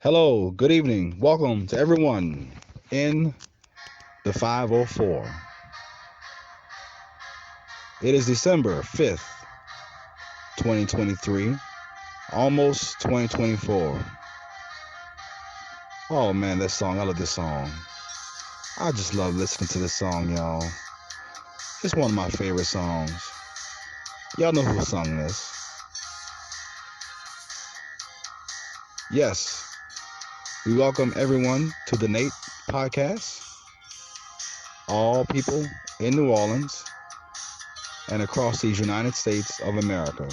Hello, good evening. Welcome to everyone in the 504. It is December 5th, 2023, almost 2024. Oh man, this song, I love this song. I just love listening to this song, y'all. It's one of my favorite songs. Y'all know who sung this. Yes, we welcome everyone to the Nate podcast. All people in New Orleans and across these United States of America.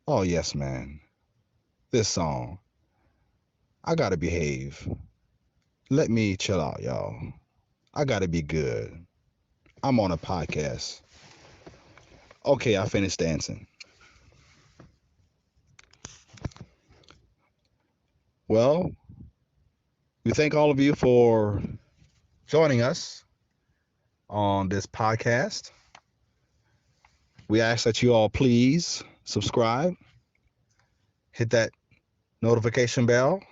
Oh, yes, man. This song. I gotta behave. Let me chill out, y'all. I gotta be good. I'm on a podcast. Okay, I finished dancing. Well, we thank all of you for joining us on this podcast. We ask that you all please subscribe, hit that notification bell,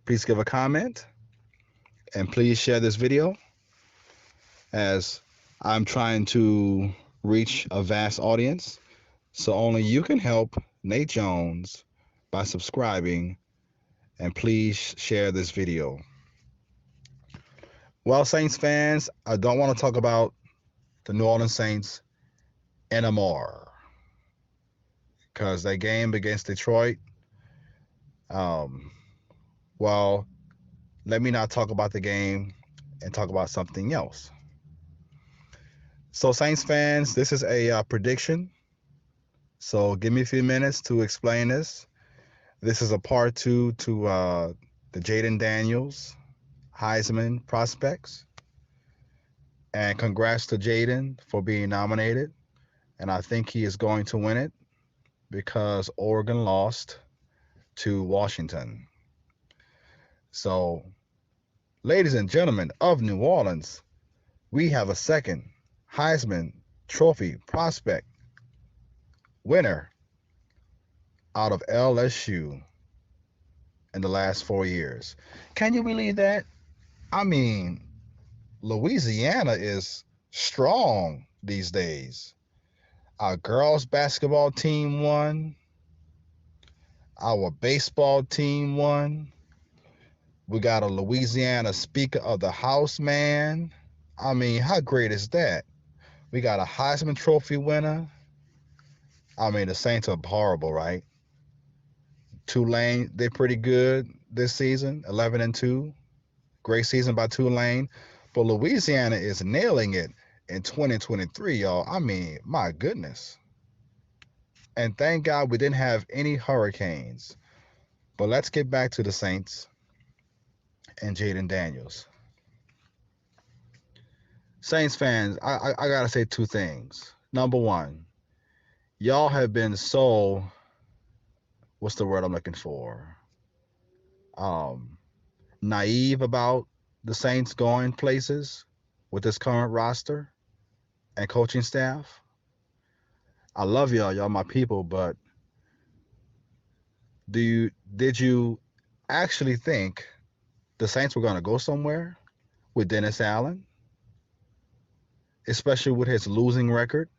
please give a comment, and please share this video as I'm trying to reach a vast audience. So only you can help Nate Jones by subscribing and please share this video. Well, Saints fans, I don't want to talk about the New Orleans Saints anymore because that game against Detroit, um, well, let me not talk about the game and talk about something else. So, Saints fans, this is a prediction. So, give me a few minutes to explain this. This is a part two to the Jayden Daniels Heisman prospects. And congrats to Jayden for being nominated. And I think he is going to win it because Oregon lost to Washington. So, ladies and gentlemen of New Orleans, we have a second Heisman Trophy prospect winner out of LSU in the last 4 years. Can you believe that? I mean, Louisiana is strong these days. Our girls basketball team won. Our baseball team won. We got a Louisiana Speaker of the House, man. I mean, how great is that? We got a Heisman Trophy winner. I mean, the Saints are horrible, right? Tulane, they're pretty good this season, 11-2. Great season by Tulane. But Louisiana is nailing it in 2023, y'all. I mean, my goodness. And thank God we didn't have any hurricanes. But let's get back to the Saints and Jayden Daniels. Saints fans, I gotta say two things. Number one, y'all have been so, what's the word I'm looking for? Um, Naive about the Saints going places with this current roster and coaching staff. I love y'all, y'all my people, but did you actually think the Saints were gonna go somewhere with Dennis Allen, especially with his losing record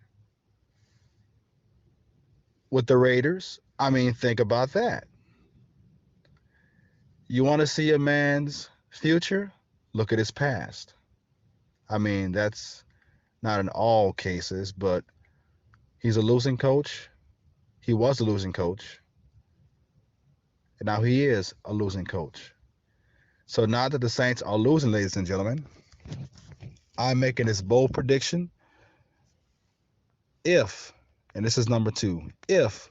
with the Raiders? I mean, think about that. You want to see a man's future? Look at his past. I mean, that's not in all cases, but he's a losing coach. He was a losing coach. And now he is a losing coach. So now that the Saints are losing, ladies and gentlemen, I'm making this bold prediction. If, and this is number two, if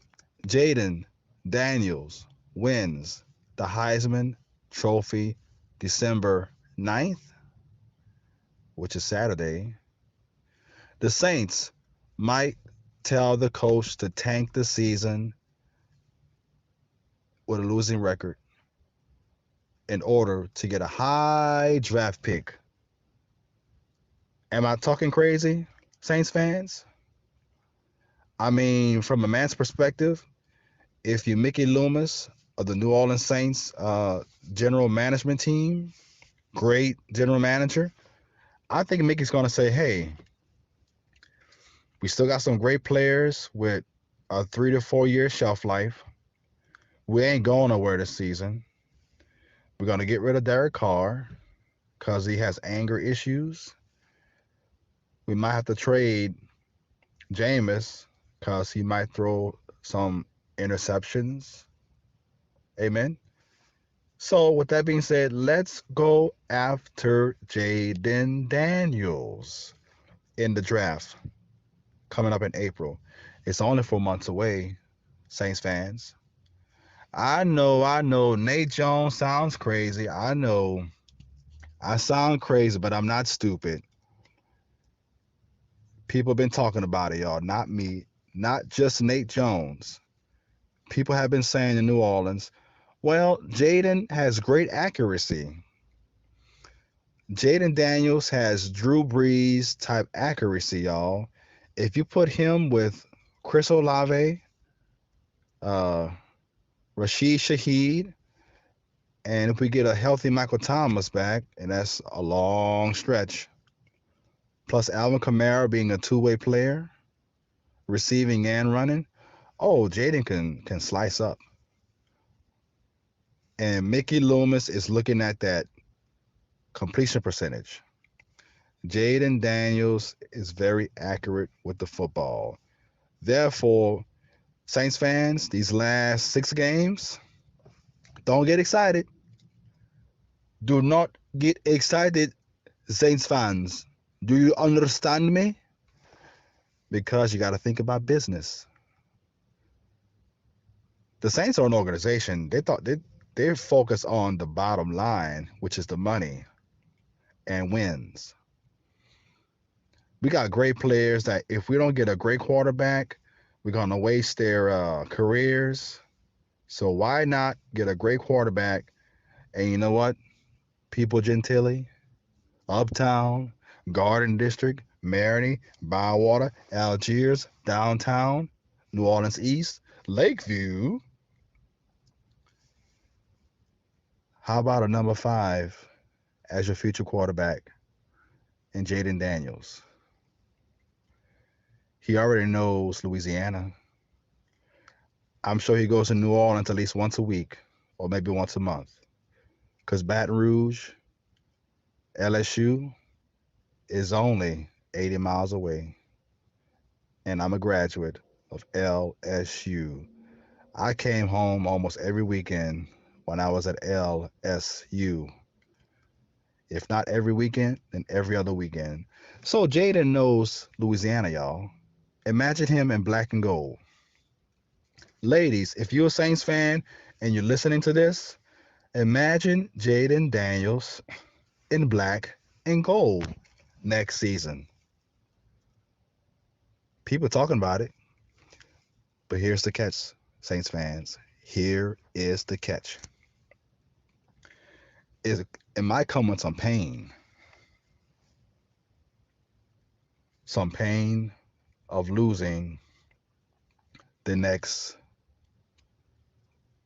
Jayden Daniels wins the Heisman Trophy December 9th, which is Saturday, the Saints might tell the coach to tank the season with a losing record in order to get a high draft pick. Am I talking crazy, Saints fans? I mean, from a man's perspective, if you Mickey Loomis of the New Orleans Saints general management team, great general manager, I think Mickey's going to say, hey, we still got some great players with a 3 to 4 year shelf life. We ain't going nowhere this season. We're going to get rid of Derek Carr because he has anger issues. We might have to trade Jameis because he might throw some interceptions. Amen. So, with that being said, let's go after Jayden Daniels in the draft coming up in April. It's only 4 months away, Saints fans. I know. Nate Jones sounds crazy. I know. I sound crazy, but I'm not stupid. People have been talking about it, y'all. Not me. Not just Nate Jones. People have been saying in New Orleans, well, Jayden has great accuracy. Jayden Daniels has Drew Brees type accuracy, y'all. If you put him with Chris Olave, uh, Rashid Shaheed, and if we get a healthy Michael Thomas back, and that's a long stretch, plus Alvin Kamara being a two-way player, receiving and running, oh, Jayden can slice up. And Mickey Loomis is looking at that completion percentage. Jayden Daniels is very accurate with the football. Therefore, Saints fans, these last 6 games, don't get excited. Do not get excited, Saints fans. Do you understand me? Because you got to think about business. The Saints are an organization. They're focused on the bottom line, which is the money and wins. We got great players that if we don't get a great quarterback, we're gonna waste their careers. So why not get a great quarterback? And you know what? People Gentili, Uptown, Garden District, Marigny, Bywater, Algiers, Downtown, New Orleans East, Lakeview. How about a number 5 as your future quarterback in Jayden Daniels? He already knows Louisiana. I'm sure he goes to New Orleans at least once a week or maybe once a month. Because Baton Rouge, LSU, is only 80 miles away. And I'm a graduate of LSU. I came home almost every weekend when I was at LSU. If not every weekend, then every other weekend. So Jayden knows Louisiana, y'all. Imagine him in black and gold. Ladies, if you're a Saints fan and you're listening to this, imagine Jayden Daniels in black and gold next season. People talking about it, but here's the catch, Saints fans. Here is the catch. It might come with some pain of losing the next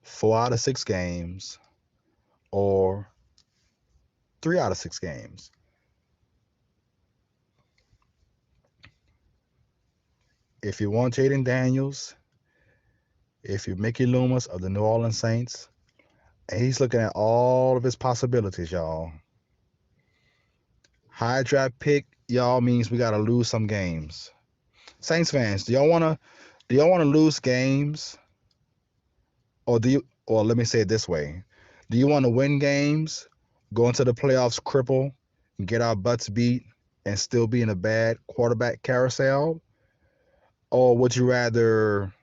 4 out of 6 games or 3 out of 6 games. If you want Jayden Daniels, if you're Mickey Loomis of the New Orleans Saints, and he's looking at all of his possibilities, y'all. High draft pick, y'all, means we gotta lose some games. Saints fans, do y'all wanna lose games, or let me say it this way: do you want to win games, go into the playoffs cripple, get our butts beat, and still be in a bad quarterback carousel, or would you rather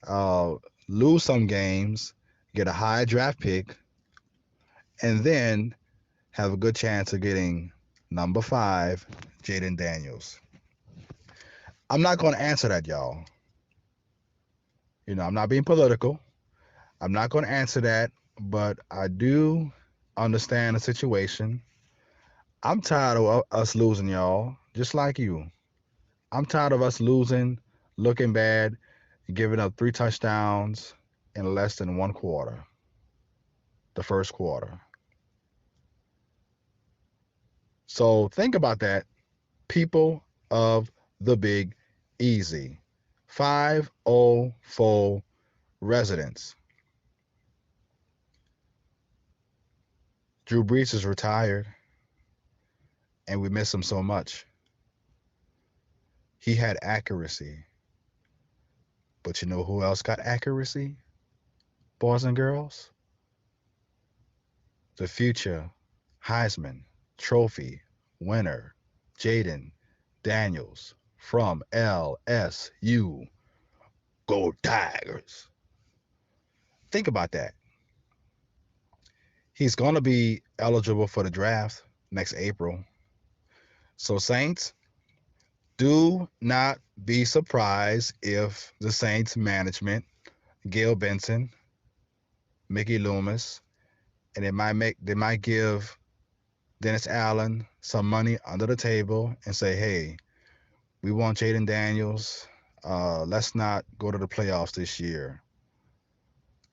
uh, lose some games, get a high draft pick, and then have a good chance of getting number 5, Jayden Daniels? I'm not going to answer that, y'all. I'm not being political. I'm not going to answer that, but I do understand the situation. I'm tired of us losing, y'all, just like you. I'm tired of us losing, looking bad, giving up 3 touchdowns in less than one quarter. the first quarter. So think about that. People of the Big Easy. 504 residents. Drew Brees is retired, and we miss him so much. He had accuracy. But you know who else got accuracy, boys and girls? The future Heisman Trophy winner, Jayden Daniels from LSU. Go Tigers. Think about that. He's going to be eligible for the draft next April. So, Saints, do not be surprised if the Saints management, Gail Benson, Mickey Loomis, and they might give Dennis Allen some money under the table and say, hey, we want Jayden Daniels. Let's not go to the playoffs this year.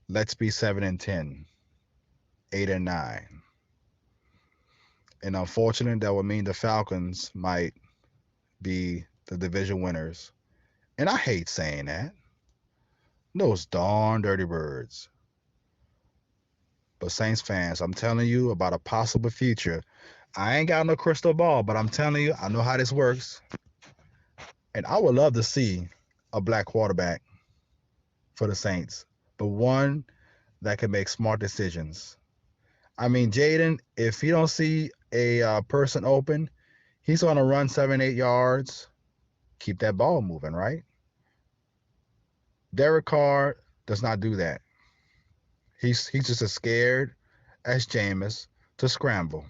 Let's be 7-10, 8-9. And unfortunately, that would mean the Falcons might be the division winners. And I hate saying that. Those darn dirty birds. But Saints fans, I'm telling you about a possible future. I ain't got no crystal ball, but I'm telling you, I know how this works. And I would love to see a black quarterback for the Saints, but one that can make smart decisions. I mean, Jayden, if he don't see a person open, he's gonna run 7, 8 yards, keep that ball moving, right? Derek Carr does not do that. He's just as scared as Jameis to scramble.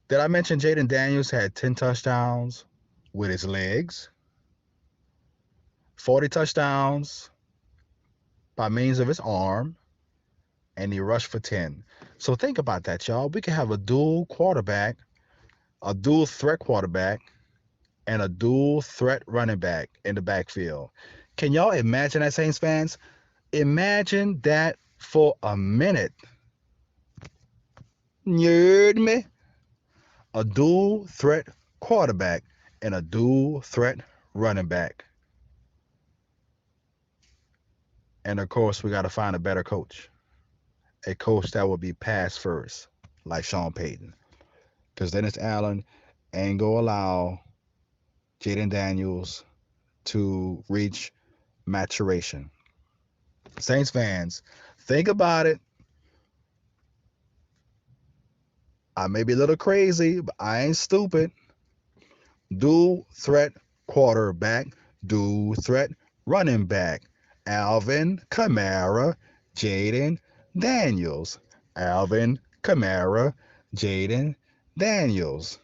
Did I mention Jayden Daniels had 10 touchdowns with his legs, 40 touchdowns by means of his arm, and he rushed for 10. So think about that, y'all. We can have a dual quarterback, a dual threat quarterback, and a dual threat running back in the backfield. Can y'all imagine that, Saints fans? Imagine that for a minute. You heard me? A dual threat quarterback and a dual threat running back. And of course, we got to find a better coach. A coach that will be pass first, like Sean Payton. Because Dennis Allen ain't going to allow Jayden Daniels to reach maturation. Saints fans, think about it. I may be a little crazy, but I ain't stupid. Dual threat quarterback, dual threat running back. Alvin Kamara, Jayden Daniels. Alvin Kamara, Jayden Daniels.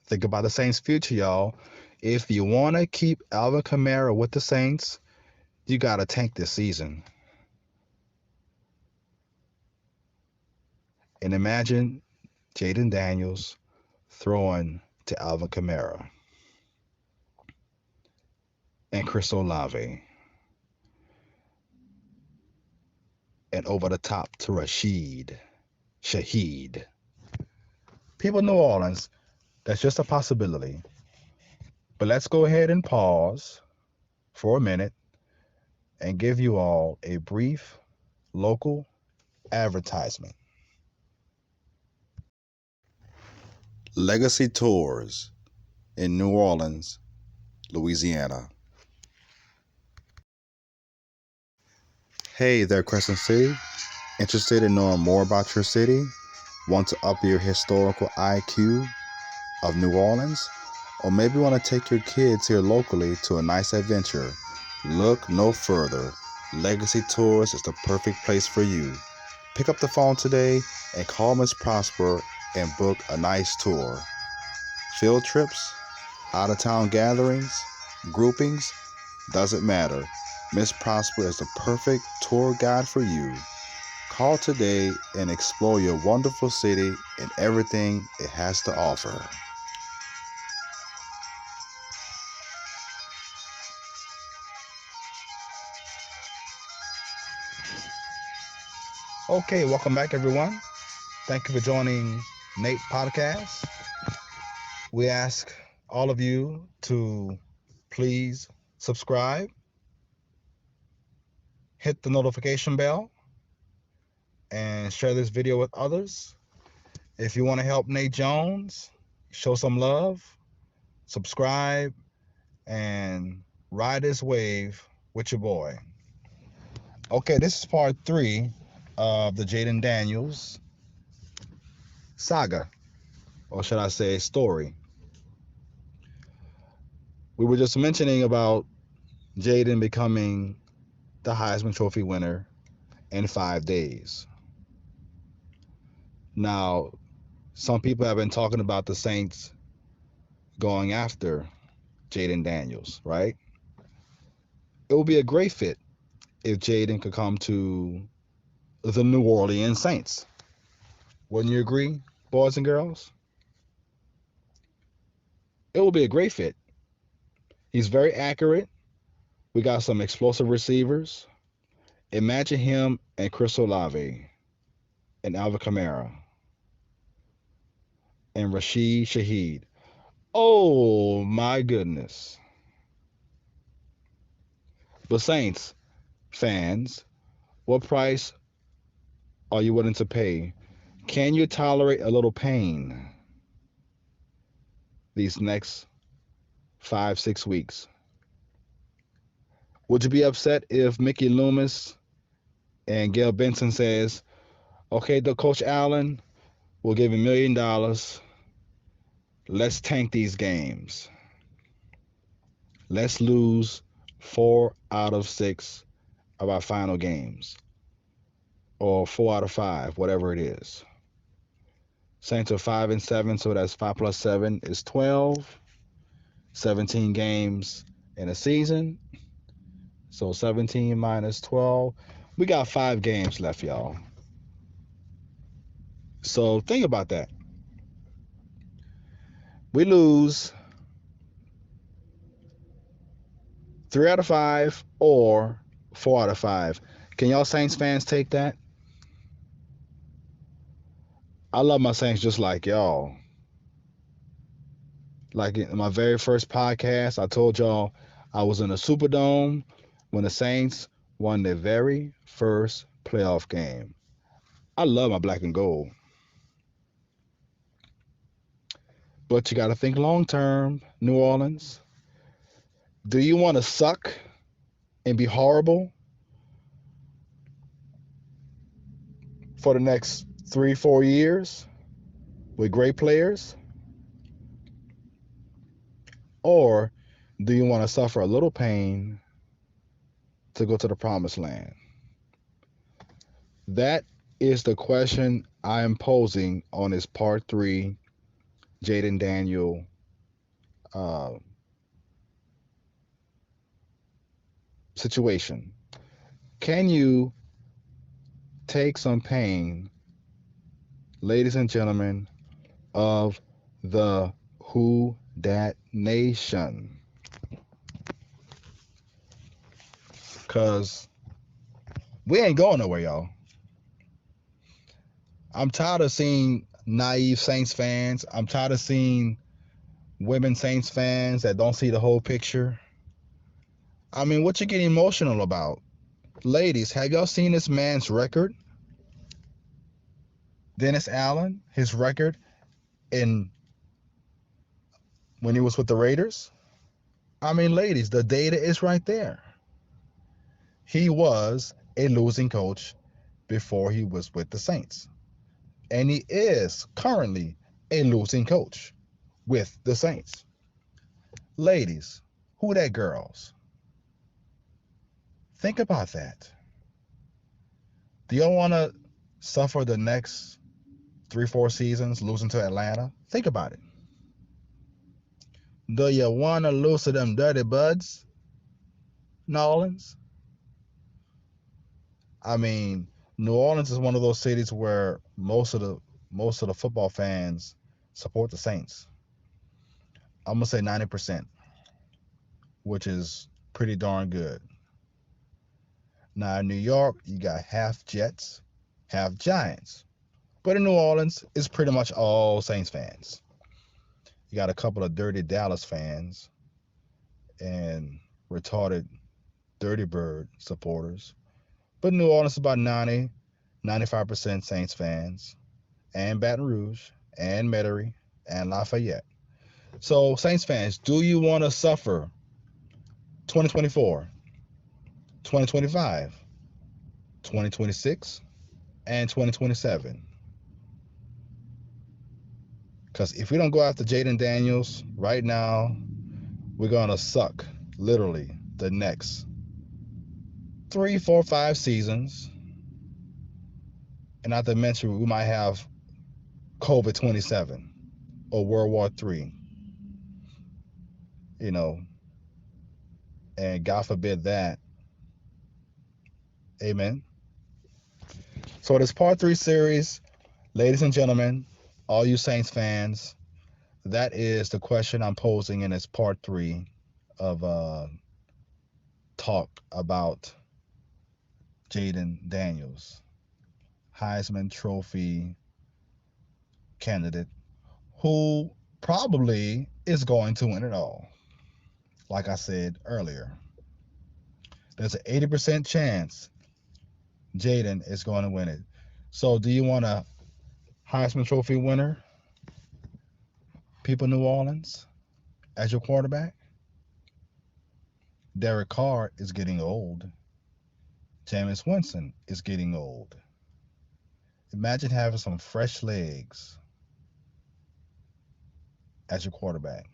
Think about the Saints' future, y'all. If you want to keep Alvin Kamara with the Saints, you got to tank this season. And imagine Jayden Daniels throwing to Alvin Kamara and Chris Olave and over the top to Rashid Shaheed. People in New Orleans, that's just a possibility. But let's go ahead and pause for a minute and give you all a brief local advertisement. Legacy Tours in New Orleans, Louisiana. Hey there, Crescent City. Interested in knowing more about your city? Want to up your historical IQ of New Orleans? Or maybe want to take your kids here locally to a nice adventure? Look no further. Legacy Tours is the perfect place for you. Pick up the phone today and call Miss Prosper and book a nice tour. Field trips, out-of-town gatherings, groupings, doesn't matter. Miss Prosper is the perfect tour guide for you. Call today and explore your wonderful city and everything it has to offer. Okay, welcome back, everyone. Thank you for joining Nate Podcast. We ask all of you to please subscribe, hit the notification bell, and share this video with others. If you want to help Nate Jones, show some love, subscribe, and ride this wave with your boy. Okay, this is part 3 of the Jayden Daniels saga, or should I say story. We were just mentioning about Jayden becoming the Heisman Trophy winner in 5 days. Now, some people have been talking about the Saints going after Jayden Daniels, right? It would be a great fit if Jayden could come to the New Orleans Saints. Wouldn't you agree, boys and girls? It would be a great fit. He's very accurate. We got some explosive receivers. Imagine him and Chris Olave and Alvin Kamara and Rashid Shaheed. Oh my goodness. But Saints fans, what price are you willing to pay? Can you tolerate a little pain these next 5, 6 weeks? Would you be upset if Mickey Loomis and Gail Benson says, okay, the Coach Allen, we'll give you $1 million. Let's tank these games. Let's lose 4 out of 6 of our final games, or 4 out of 5, whatever it is. Saints are 5-7, so that's 5 plus 7 is 12. 17 games in a season, so 17 minus 12. We got 5 games left, y'all. So think about that. We lose 3 out of 5 or 4 out of 5. Can y'all Saints fans take that? I love my Saints just like y'all. Like in my very first podcast, I told y'all I was in a Superdome when the Saints won their very first playoff game. I love my black and gold. But you got to think long term, New Orleans. Do you want to suck and be horrible for the next 3, 4 years with great players? Or do you want to suffer a little pain to go to the promised land? That is the question I am posing on this part 3 Jayden Daniel uh, situation. Can you take some pain, ladies and gentlemen, of the Who Dat Nation? Because we ain't going nowhere, y'all. I'm tired of seeing naive Saints fans. I'm tired of seeing women Saints fans that don't see the whole picture. I mean, what you getting emotional about? Ladies, have y'all seen this man's record? Dennis Allen, his record in when he was with the Raiders? I mean, ladies, the data is right there. He was a losing coach before he was with the Saints. And he is currently a losing coach with the Saints. Ladies, who that girls? Think about that. Do y'all want to suffer the next 3, 4 seasons losing to Atlanta? Think about it. Do you want to lose to them dirty buds, New Orleans? I mean, New Orleans is one of those cities where most of the football fans support the Saints. I'm gonna say 90%, which is pretty darn good. Now in New York, you got half Jets, have Giants. But in New Orleans, it's pretty much all Saints fans. You got a couple of dirty Dallas fans and retarded Dirty Bird supporters. But New Orleans is about 95% Saints fans, and Baton Rouge, and Metairie, and Lafayette. So, Saints fans, do you want to suffer 2024, 2025, 2026, and 2027? Because if we don't go after Jayden Daniels right now, we're going to suck literally the next 3, 4, 5 seasons. And not to mention, we might have COVID 27 or World War III, you know, and God forbid that. Amen. So, this part three series, ladies and gentlemen, all you Saints fans, that is the question I'm posing in this part three of talk about Jayden Daniels, Heisman Trophy candidate, who probably is going to win it all. Like I said earlier, there's an 80% chance Jayden is going to win it. So, do you want a Heisman Trophy winner, people New Orleans, as your quarterback? Derek Carr is getting old. Jameis Winston is getting old. Imagine having some fresh legs as your quarterback.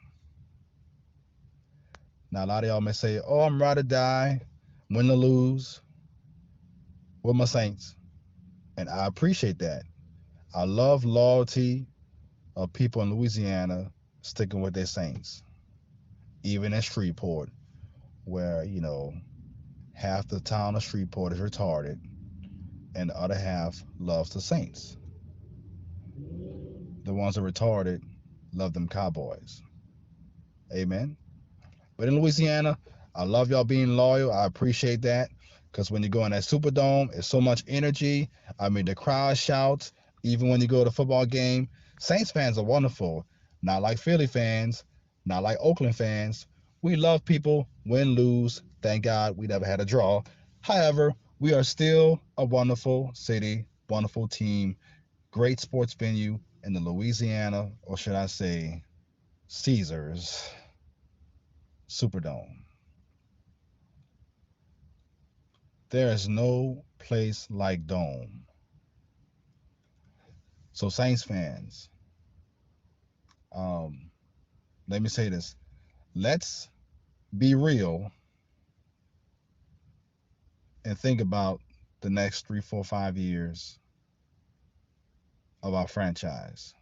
Now, a lot of y'all may say, oh, I'm ride or die, win or lose with my Saints. And I appreciate that. I love loyalty of people in Louisiana sticking with their Saints, even in Shreveport, where, half the town of Shreveport is retarded and the other half loves the Saints. The ones that are retarded love them Cowboys. Amen. But in Louisiana, I love y'all being loyal. I appreciate that. Because when you go in that Superdome, it's so much energy. I mean, the crowd shouts, even when you go to a football game. Saints fans are wonderful. Not like Philly fans, not like Oakland fans. We love people, win, lose. Thank God we never had a draw. However, we are still a wonderful city, wonderful team, great sports venue in the Louisiana, or should I say, Caesars Superdome. There is no place like Dome. So, Saints fans, um, let me say this. Let's be real and think about the next 3, 4, 5 years of our franchise.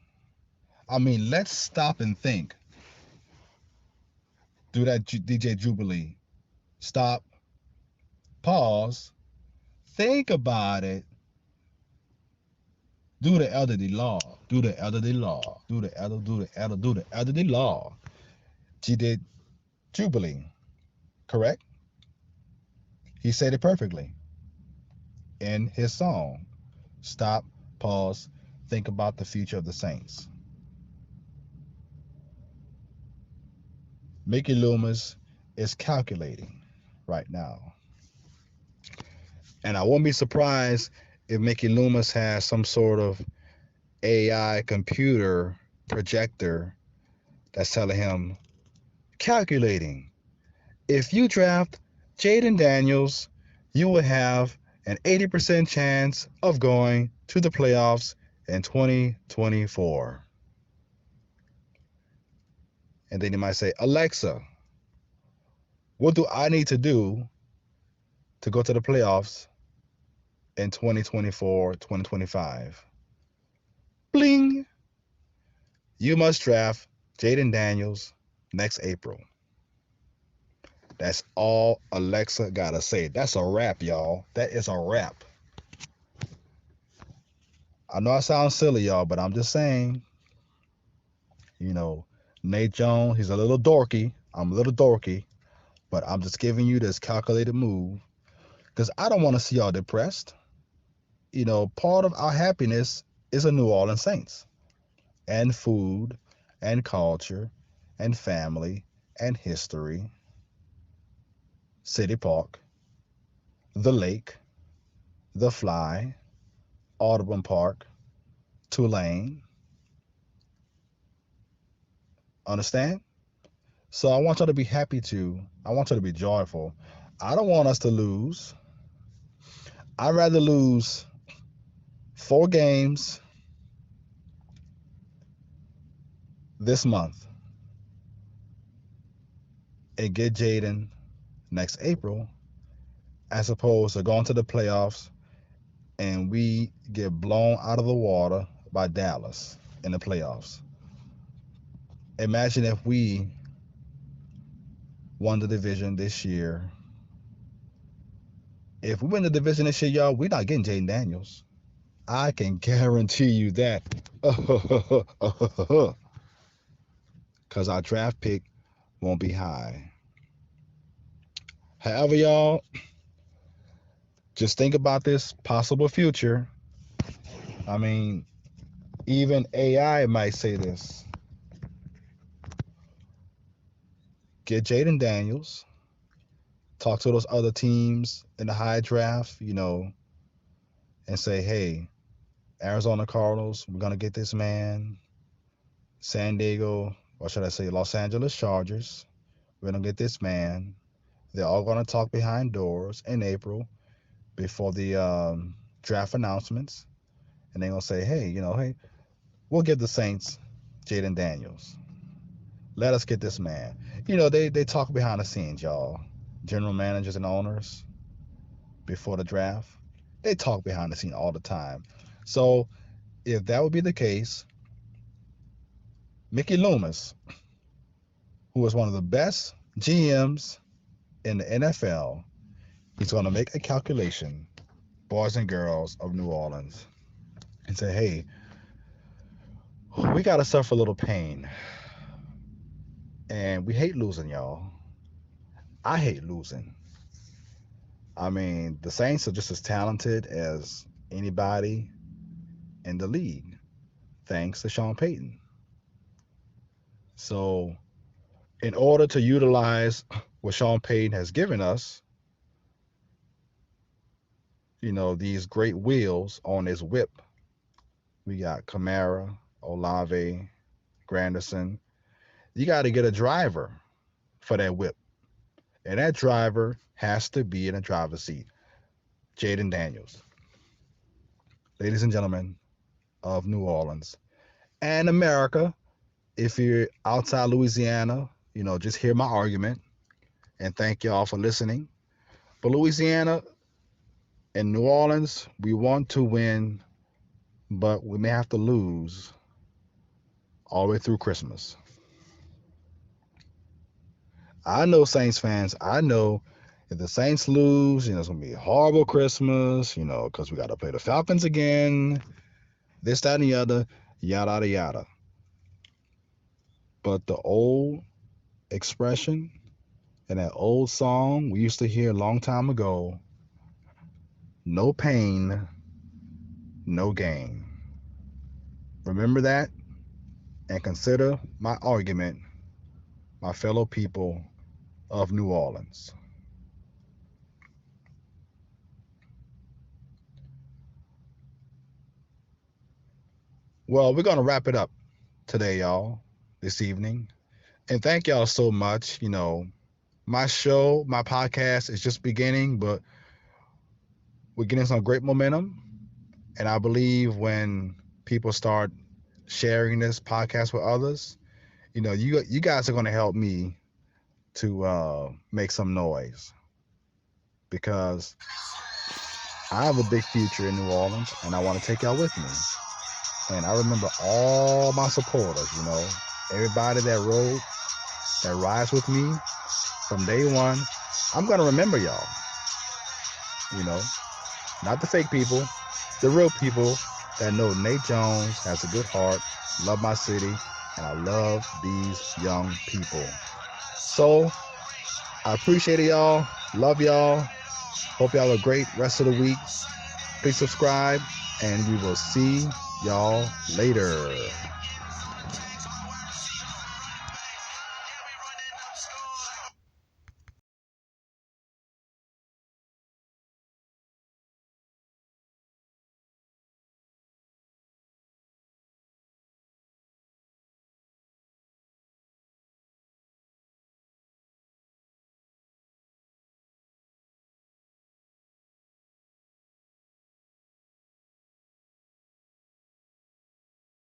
I mean, let's stop and think. Do that DJ Jubilee. Stop, pause, think about it. Do the elderly law. Do the elderly law. Do the elderly law. She did Jubilee, correct? He said it perfectly in his song. Stop, pause, think about the future of the Saints. Mickey Loomis is calculating right now. And I won't be surprised if Mickey Loomis has some sort of AI computer projector that's telling him, calculating. If you draft Jayden Daniels, you will have an 80% chance of going to the playoffs in 2024. And then you might say, Alexa, what do I need to do to go to the playoffs in 2024, 2025? Bling! You must draft Jayden Daniels next April. That's all Alexa gotta say. That's a wrap, y'all. That is a wrap. I know I sound silly, y'all, but I'm just saying, you know, Nate Jones, he's a little dorky. I'm a little dorky, but I'm just giving you this calculated move because I don't want to see y'all depressed. part of our happiness is a New Orleans Saints and food and culture and family and history, City Park, the lake, the fly, Audubon Park, Tulane. Understand? So I want y'all to be happy too. I want y'all to be joyful. I don't want us to lose. I'd rather lose 4 games this month and get Jayden next April as opposed to going to the playoffs and we get blown out of the water by Dallas in the playoffs. Imagine if we won the division this year. If we win the division this year, y'all, we're not getting Jayden Daniels. I can guarantee you that. Because our draft pick won't be high. However, y'all, just think about this possible future. I mean, even AI might say this. Get Jayden Daniels, talk to those other teams in the high draft, and say, hey, Arizona Cardinals, we're going to get this man. San Diego, or should I say Los Angeles Chargers, we're going to get this man. They're all going to talk behind doors in April before the draft announcements. And they're going to say, hey, we'll give the Saints Jayden Daniels. Let us get this man. They talk behind the scenes, y'all. General managers and owners before the draft, they talk behind the scene all the time. So if that would be the case, Mickey Loomis, who is one of the best GMs in the NFL, he's going to make a calculation, boys and girls of New Orleans, and say, hey, we got to suffer a little pain. And we hate losing, y'all. I hate losing. I mean, the Saints are just as talented as anybody in the league, thanks to Sean Payton. So, in order to utilize what Sean Payton has given us, these great wheels on his whip, we got Kamara, Olave, Granderson. You got to get a driver for that whip. And that driver has to be in the driver's seat. Jayden Daniels. Ladies and gentlemen of New Orleans and America, if you're outside Louisiana, just hear my argument and thank y'all for listening. But Louisiana and New Orleans, we want to win, but we may have to lose all the way through Christmas. I know Saints fans, I know if the Saints lose, it's going to be a horrible Christmas, because we got to play the Falcons again, this, that, and the other, yada, yada, yada. But the old expression and that old song we used to hear a long time ago, no pain, no gain. Remember that and consider my argument, my fellow people of New Orleans. Well, we're going to wrap it up today, y'all, this evening. And thank y'all so much. My show, my podcast is just beginning, but we're getting some great momentum. And I believe when people start sharing this podcast with others, you guys are going to help me to make some noise because I have a big future in New Orleans and I want to take y'all with me. And I remember all my supporters, everybody that rode, that rides with me from day one. I'm going to remember y'all, not the fake people, the real people that know Nate Jones has a good heart, love my city, and I love these young people. So I appreciate it, y'all. Love y'all. Hope y'all have a great rest of the week. Please subscribe, and we will see y'all later.